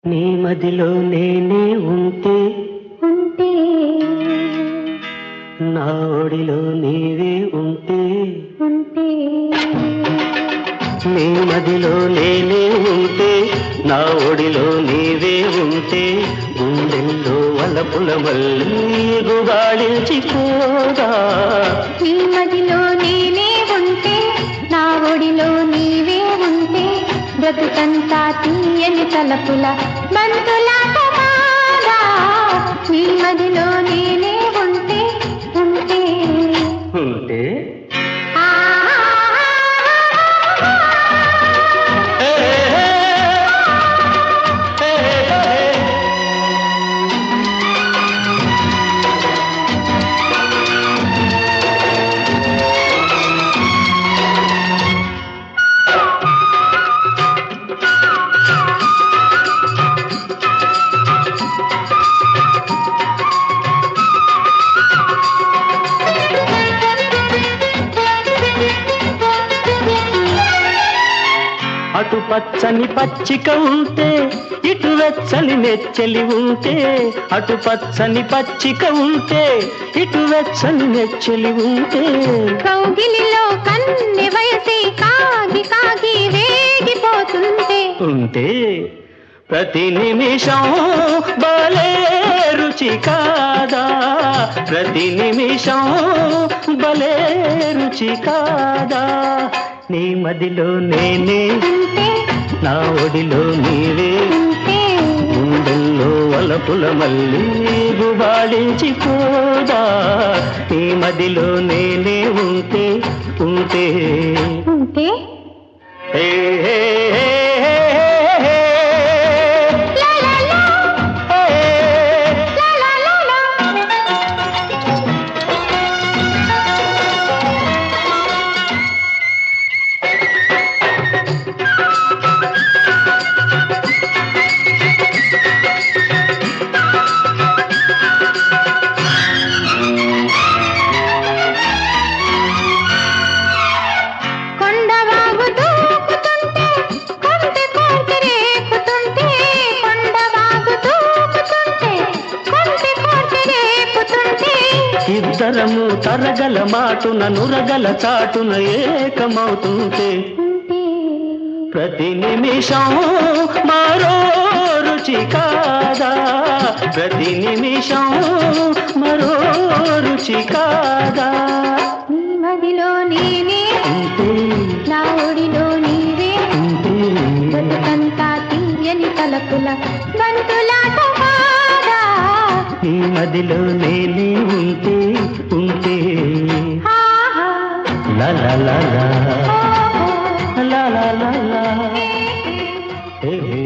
నీ మదిలో నేనే ఉంటే ఉంటే నా ఒడిలో నీవే ఉంటే ఉంటే నీ మదిలో నేనే ఉంటే నా ఒడిలో నీవే ఉంటే గుండెల్లో వలపుల మళ్ళీ గుబాళించిపోదా. నీ మదిలో నేనే ఉంటే నా ఒడిలో నీవే ఉంటే బ్రతుకంతా తీయని తలపుల బంతులాట కాదా. నీ మదిలో నేనే ఉంటే ఉంటే ఉంటే ఆ అటు పచ్చని పచ్చిక ఉంటే ఇటు వెచ్చని నెచ్చెలి ఉంటే, అటు పచ్చని పచ్చిక ఉంటే ఇటు వెచ్చని నెచ్చెలి ఉంటే, కౌగిలిలో కన్నె వయసి కాగి కాగి వేగిపోతుంటే ఉంటే ప్రతి నిమిషం భలే రుచి కాదా. ప్రతి నిమిషం భలే రుచి కాదా. నీ మదిలో నేనే ఉంటే నా ఒడిలో నీవే ఉంటే గుండెల్లో వలపుల మళ్ళీ గుబాళించిపోదా. నీ మదిలో నేనే ఉంటే ఉంటే ఉంటే ఏ ఏ, ఏ, ఏ, ఏ, లా లా లా ఏ, లా లా లా లా. కొండవాగు దూకుతుంటే కొంటె కొంటె రేపుతుంటే, కొండవాగు దూకుతుంటే కొంటె కొంటె రేపుతుంటే, ఇద్దరము తరగల మాటున నురగల చాటున ఏకమవుతుంటే ఉంటే ప్రతి నిమిషం మరో రుచి కాదా. ప్రతి నిమిషం మరో రుచి కాదా. నీ మదిలో నేనే ఉంటే నా ఒడిలో నీవే ఉంటే బ్రతుకంతా తీయని తలపుల బంతులాట కాదా. నీ మదిలో నేనే ఉంటే ఉంటే ఆహా లా లా లా లా ఓహో లా లా లా లా ఏ, ఏ. ఏ